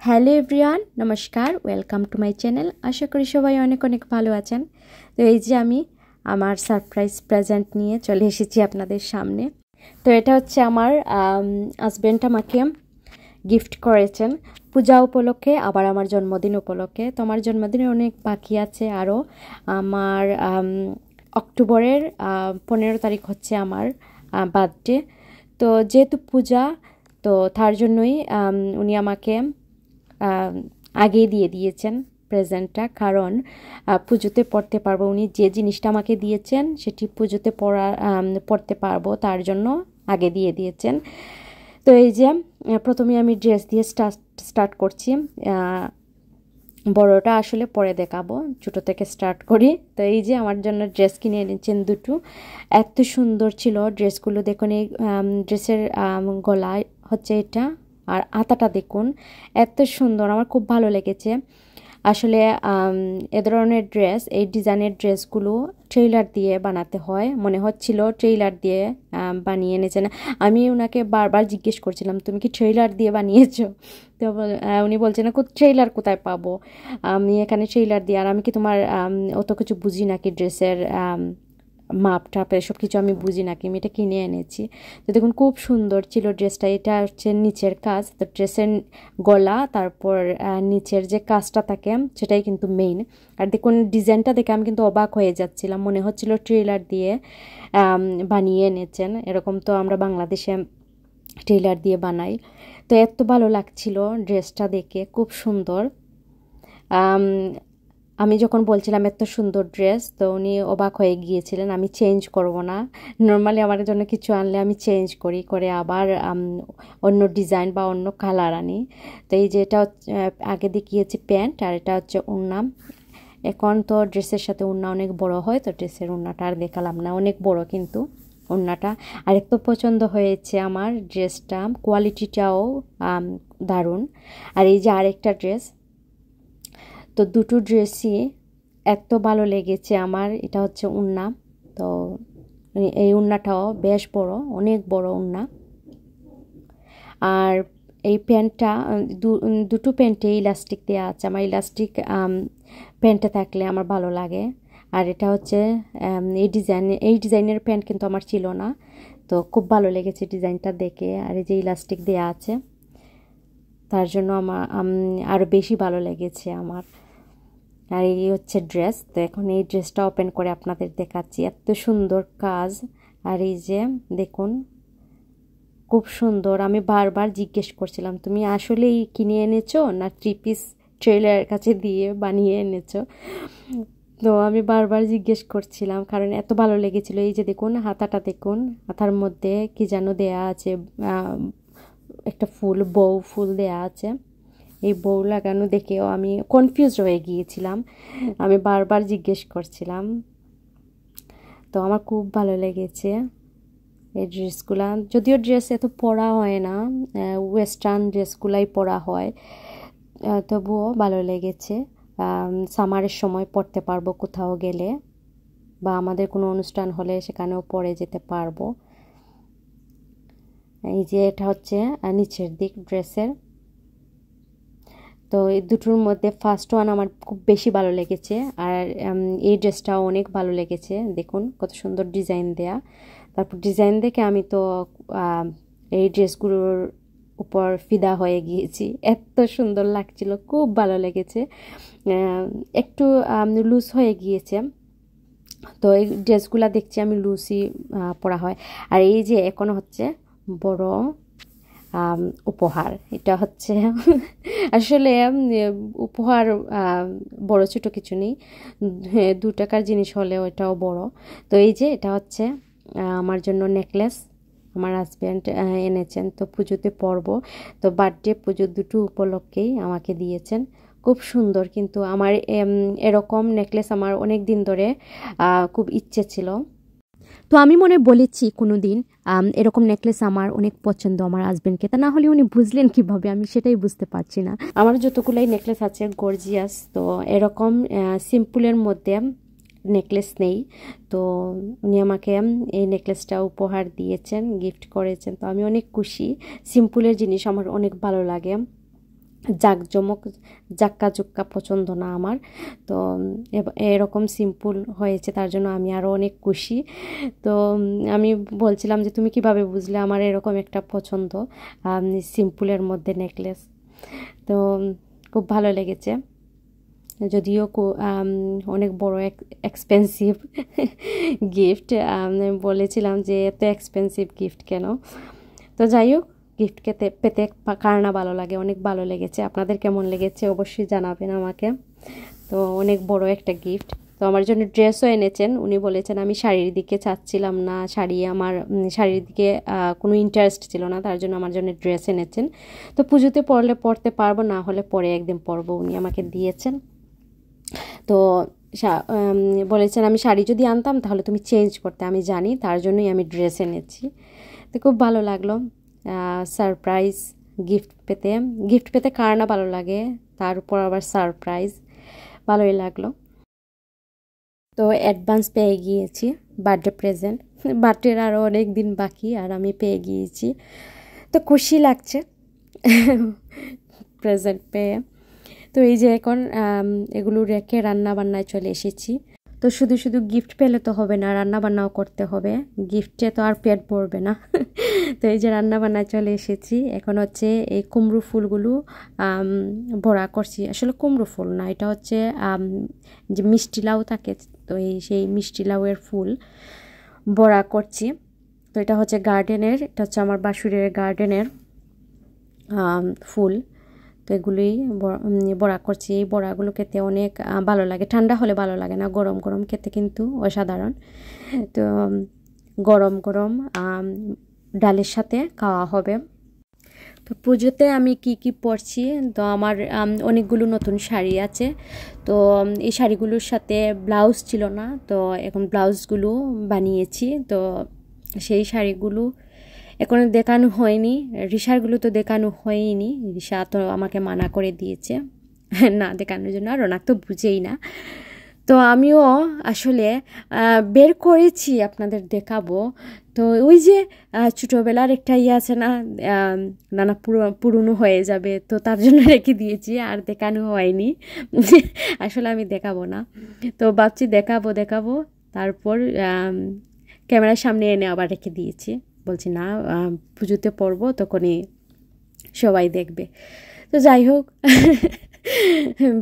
Hello everyone, নমস্কার। Welcome to my channel. আশা করি সবাই অনেক অনেক ভালো আছেন। তো এই যে আমি আমার সারপ্রাইজ প্রেজেন্ট নিয়ে চলে এসেছি আপনাদের সামনে। তো এটা হচ্ছে আমার হাজব্যান্ড আমাকে গিফট করেছেন পূজা উপলক্ষে, আবার আমার জন্মদিন উপলক্ষে। তো আমার জন্মদিনে অনেক বাকি আছে আরও। আমার অক্টোবরের 15 তারিখ হচ্ছে আমার বার্থডে। তো যেহেতু পূজা, তো তার জন্যই উনি আমাকে আগেই দিয়ে দিয়েছেন প্রেজেন্টটা, কারণ পুজোতে পড়তে পারবো। উনি যে জিনিসটা আমাকে দিয়েছেন সেটি পুজোতে পড়তে পারবো, তার জন্য আগে দিয়ে দিয়েছেন। তো এই যে প্রথমে আমি ড্রেস দিয়ে স্টার্ট করছি। বড়টা আসলে পরে দেখাবো, ছোটো থেকে স্টার্ট করি। তো এই যে আমার জন্য ড্রেস কিনে এনেছেন দুটো। এত সুন্দর ছিল ড্রেসগুলো। দেখুন এই ড্রেসের গলায় হচ্ছে এটা, আর আতাটা দেখুন এত সুন্দর, আমার খুব ভালো লেগেছে। আসলে এ ধরনের ড্রেস, এই ডিজাইনের ড্রেসগুলো ট্রেইলার দিয়ে বানাতে হয়, মনে হচ্ছিল ট্রেইলার দিয়ে বানিয়ে এনেছেন। আমি ওনাকে বারবার জিজ্ঞেস করছিলাম, তুমি কি ট্রেইলার দিয়ে বানিয়েছো? তো উনি বলছেন, ট্রেইলার কোথায় পাবো, আমি এখানে ট্রেইলার দিয়ে, আর আমি কি তোমার অত কিছু বুঝি নাকি ড্রেসের মাপ টাপ এসব কিছু আমি বুঝি নাকি, আমি এটা কিনে এনেছি। তো দেখুন খুব সুন্দর ছিল ড্রেসটা। এটা হচ্ছে নিচের কাজ, তো ড্রেসের গলা, তারপর নিচের যে কাজটা থাকে সেটাই কিন্তু মেইন। আর দেখুন ডিজাইনটা দেখে আমি কিন্তু অবাক হয়ে যাচ্ছিলাম, মনে হচ্ছিল ট্রেলার দিয়ে বানিয়ে এনেছেন। এরকম তো আমরা বাংলাদেশে ট্রেলার দিয়ে বানাই। তো এত ভালো লাগছিল ড্রেসটা দেখে, খুব সুন্দর। আমি যখন বলছিলাম এত সুন্দর ড্রেস, তো উনি অবাক হয়ে গিয়েছিলেন। আমি চেঞ্জ করব না, নর্মালি আমার জন্য কিছু আনলে আমি চেঞ্জ করে আবার অন্য ডিজাইন বা অন্য কালার আনি। তো এই যে এটা আগে দেখিয়েছি প্যান্ট, আর এটা হচ্ছে ওড়না। এখন তো ড্রেসের সাথে ওড়না অনেক বড় হয়, তো ড্রেসের ওড়নাটা আর দেখালাম না, অনেক বড় কিন্তু ওড়নাটা। আর একটু পছন্দ হয়েছে আমার ড্রেসটা, কোয়ালিটিটাও দারুণ। আর এই যে আরেকটা ড্রেস, তো দুটো ড্রেসই এত ভালো লেগেছে আমার। এটা হচ্ছে ওড়না, তো এই ওড়নাটাও বেশ বড়, অনেক বড় ওড়না। আর এই প্যান্টটা দুটো প্যান্টে ইলাস্টিক দেওয়া আছে। আমার ইলাস্টিক প্যান্টে থাকলে আমার ভালো লাগে। আর এটা হচ্ছে এই ডিজাইনের প্যান্ট কিন্তু আমার ছিল না, তো খুব ভালো লেগেছে ডিজাইনটা দেখে। আর এই যে ইলাস্টিক দেওয়া আছে, তার জন্য আমার আরও বেশি ভালো লেগেছে আমার। আর এই হচ্ছে ড্রেস। তো এখন এই ড্রেসটা ওপেন করে আপনাদের দেখাচ্ছি, এত সুন্দর কাজ। আর এই যে দেখুন খুব সুন্দর। আমি বারবার জিজ্ঞেস করছিলাম, তুমি আসলেই কিনে এনেছো না 3 পিস ট্রেলারের কাছে দিয়ে বানিয়ে এনেছো? তো আমি বারবার জিজ্ঞেস করছিলাম, কারণ এত ভালো লেগেছিল। এই যে দেখুন হাতাটা দেখুন, হাতার মধ্যে কি যেন দেয়া আছে, একটা ফুল, বউ ফুল দেয়া আছে। এই বউ লাগানো দেখেও আমি কনফিউজ হয়ে গিয়েছিলাম, আমি বারবার জিজ্ঞেস করছিলাম। তো আমার খুব ভালো লেগেছে এই ড্রেসগুলা। যদিও ড্রেস এত পরা হয় না, ওয়েস্টার্ন ড্রেসগুলাই পরা হয়, তবুও ভালো লেগেছে। সামারের সময় পরতে পারবো কোথাও গেলে, বা আমাদের কোনো অনুষ্ঠান হলে সেখানেও পরে যেতে পারবো। এই যে এটা হচ্ছে নিচের দিক ড্রেসের। তো এই দুটোর মধ্যে ফার্স্ট ওয়ান আমার খুব বেশি ভালো লেগেছে, আর এই ড্রেসটাও অনেক ভালো লেগেছে। দেখুন কত সুন্দর ডিজাইন দেয়া। তারপর ডিজাইন দেখে আমি তো এই ড্রেসগুলোর উপর ফিদা হয়ে গিয়েছি, এত সুন্দর লাগছিল, খুব ভালো লেগেছে। একটু লুজ হয়ে গিয়েছে, তো এই ড্রেসগুলো দেখছি আমি লুজই পরা হয়। আর এই যে এখন হচ্ছে বড় উপহার, এটা হচ্ছে আসলে উপহার বড় ছোটো কিছু নেই, 2 টাকার জিনিস হলে ওটাও বড়। তো এই যে এটা হচ্ছে আমার জন্য নেকলেস, আমার হাজব্যান্ড এনেছেন, তো পুজোতে পরবো। তো বার্থডে পুজো দুটো উপলক্ষেই আমাকে দিয়েছেন, খুব সুন্দর। কিন্তু আমার এরকম নেকলেস আমার অনেক দিন ধরে খুব ইচ্ছে ছিল। তো আমি মনে বলেছি কোনো দিন এরকম নেকলেস আমার অনেক পছন্দ আমার হাজব্যান্ডকে, তা না হলে উনি বুঝলেন কিভাবে, আমি সেটাই বুঝতে পারছি না। আমার যতগুলাই নেকলেস আছে গর্জিয়াস, তো এরকম সিম্পলের মধ্যে নেকলেস নেই। তো উনি আমাকে এই নেকলেসটা উপহার দিয়েছেন, গিফট করেছেন, তো আমি অনেক খুশি। সিম্পলের জিনিস আমার অনেক ভালো লাগে। জাঁকজমক জাক্কা জুক্কা পছন্দ না আমার। তো এরকম সিম্পল হয়েছে, তার জন্য আমি আরও অনেক খুশি। তো আমি বলছিলাম যে তুমি কিভাবে বুঝলে আমার এরকম একটা পছন্দ সিম্পলের মধ্যে নেকলেস। তো খুব ভালো লেগেছে, যদিও অনেক বড় এক্সপেন্সিভ গিফট। বলেছিলাম যে এত এক্সপেন্সিভ গিফট কেন। তো যাই হোক, গিফট পেতে কার না ভালো লাগে, অনেক ভালো লেগেছে। আপনাদের কেমন লেগেছে অবশ্যই জানাবেন আমাকে। তো অনেক বড় একটা গিফট। তো আমার জন্য ড্রেসও এনেছেন। উনি বলেছেন আমি শাড়ির দিকে চাচ্ছিলাম না, শাড়ির দিকে কোনো ইন্টারেস্ট ছিল না, তার জন্য আমার জন্য ড্রেস এনেছেন। তো পুজোতে পরতে পারবো, না হলে পরে একদিন পরবো, উনি আমাকে দিয়েছেন। তো বলেছেন আমি শাড়ি যদি আনতাম তাহলে তুমি চেঞ্জ করতে, আমি জানি, তার জন্যই আমি ড্রেস এনেছি। তো খুব ভালো লাগলো সারপ্রাইজ গিফট পেতে কার না ভালো লাগে, তার উপর আবার সারপ্রাইজ, ভালোই লাগলো। তো অ্যাডভান্স পেয়ে গিয়েছি বার্থডে প্রেজেন্ট। বার্থডের আরও অনেক দিন বাকি, আর আমি পেয়ে গিয়েছি, তো খুশি লাগছে প্রেজেন্ট পেয়ে। তো এই যে এখন এগুলো রেখে রান্না বান্নায় চলে এসেছি। তো শুধু শুধু গিফট পেলে তো হবে না, রান্না বান্নাও করতে হবে, গিফটে তো আর পেট ভরবে না। তো এই যে রান্না বান্নায় চলে এসেছি। এখন হচ্ছে এই কুমড়ো ফুলগুলো বড়া করছি। আসলে কুমড়ো ফুল না, এটা হচ্ছে যে মিষ্টি লাউ থাকে, তো সেই মিষ্টি লাউয়ের ফুল বড়া করছি। তো এটা হচ্ছে গার্ডেনের, এটা হচ্ছে আমার বাসুরের গার্ডেনের ফুল। তো এগুলোই বড়া করছি। এই বড়াগুলো খেতে অনেক ভালো লাগে, ঠান্ডা হলে ভালো লাগে না, গরম গরম খেতে কিন্তু অসাধারণ। তো গরম গরম ডালের সাথে খাওয়া হবে। তো পুজোতে আমি কি পরছি, তো আমার অনেকগুলো নতুন শাড়ি আছে। তো এই শাড়িগুলোর সাথে ব্লাউজ ছিল না, তো এখন ব্লাউজগুলো বানিয়েছি। তো সেই শাড়িগুলো এখনো দেখানো হয়নি, রিশারগুলো তো দেখানো হয়নি, রিশা তো আমাকে মানা করে দিয়েছে না দেখানোর জন্য, আর রোনাক তো বুঝেই না। তো আমিও আসলে বের করেছি আপনাদের দেখাবো। তো ওই যে ছোটোবেলার একটা আছে না, নানা পুরনো হয়ে যাবে, তো তার জন্য রেখে দিয়েছি, আর দেখানো হয়নি। আসলে আমি দেখাবো না, তো ভাবছি দেখাবো, তারপর ক্যামেরার সামনে এনে আবার রেখে দিয়েছি। বলছি না, পুজোতে পরবো, তখনই সবাই দেখবে। তো যাই হোক,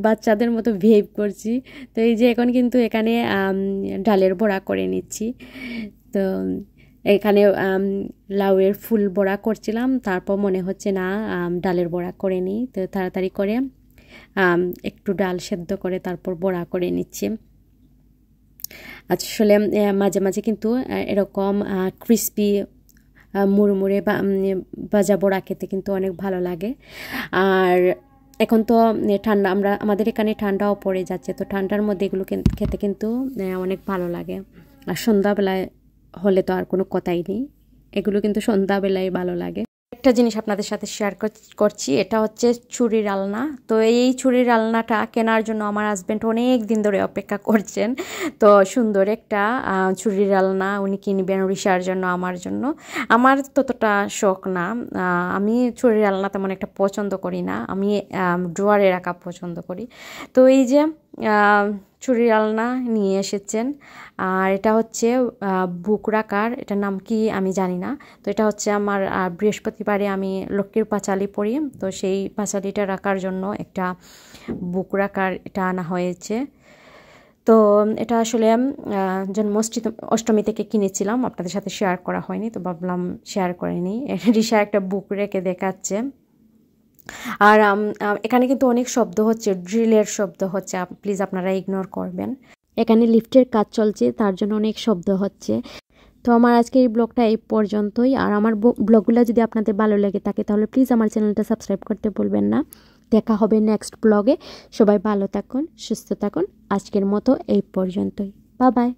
বাচ্চাদের মতো বিহেভ করছি। তো এই যে এখন কিন্তু এখানে ডালের বড়া করে নিচ্ছি। তো এখানে লাউয়ের ফুল বড়া করছিলাম, তারপর মনে হচ্ছে না ডালের বড়া করে নিই, তো তাড়াতাড়ি করে একটু ডাল সেদ্ধ করে তারপর বড়া করে নিচ্ছি। আসলে মাঝে মাঝে কিন্তু এরকম ক্রিস্পি মুড়মুড়ে ভাজা বড়া খেতে কিন্তু অনেক ভালো লাগে। আর এখন তো ঠান্ডা, আমাদের এখানে ঠান্ডাও পড়ে যাচ্ছে, তো ঠান্ডার মধ্যে এগুলো খেতে কিন্তু অনেক ভালো লাগে। আর সন্ধ্যাবেলায় হলে তো আর কোনো কথাই নেই, এগুলো কিন্তু সন্ধ্যাবেলায় ভালো লাগে। একটা জিনিস আপনাদের সাথে শেয়ার করছি, এটা হচ্ছে ছুরির আলনা। তো এই ছুরির আলনাটা কেনার জন্য আমার হাজব্যান্ড অনেক দিন ধরে অপেক্ষা করছেন। তো সুন্দর একটা ছুরির আলনা উনি কিনবেন রিশার জন্য, আমার জন্য। আমার ততটা শখ না, আমি ছুরির আলনা তেমন একটা পছন্দ করি না, আমি ড্রয়ারে রাখা পছন্দ করি। তো এই যে ছুরির আলনা নিয়ে এসেছেন, আর এটা হচ্ছে বুক রাখার, এটার নাম কি আমি জানি না। তো এটা হচ্ছে আমার বৃহস্পতিবারে আমি লক্ষ্মীর পাঁচালি পড়ি, তো সেই পাঁচালিটা রাখার জন্য একটা বুক রাখার এটা আনা হয়েছে। তো এটা আসলে অষ্টমী থেকে কিনেছিলাম, আপনাদের সাথে শেয়ার করা হয়নি, তো ভাবলাম শেয়ার করে নিই। রিশা একটা বুক রেখে দেখাচ্ছে। আর এখানে কিন্তু অনেক শব্দ হচ্ছে, ড্রিলের শব্দ হচ্ছে, প্লিজ আপনারা ইগনোর করবেন। এখানে লিফটের কাজ চলছে, তার জন্য অনেক শব্দ হচ্ছে। তো আমার আজকে এই ব্লগটা এই পর্যন্তই। আর আমার ব্লগগুলো যদি আপনাদের ভালো লেগে থাকে তাহলে প্লিজ আমার চ্যানেলটা সাবস্ক্রাইব করতে ভুলবেন না। দেখা হবে নেক্সট ব্লগে। সবাই ভালো থাকুন, সুস্থ থাকুন। আজকের মতো এই পর্যন্তই। Bye bye.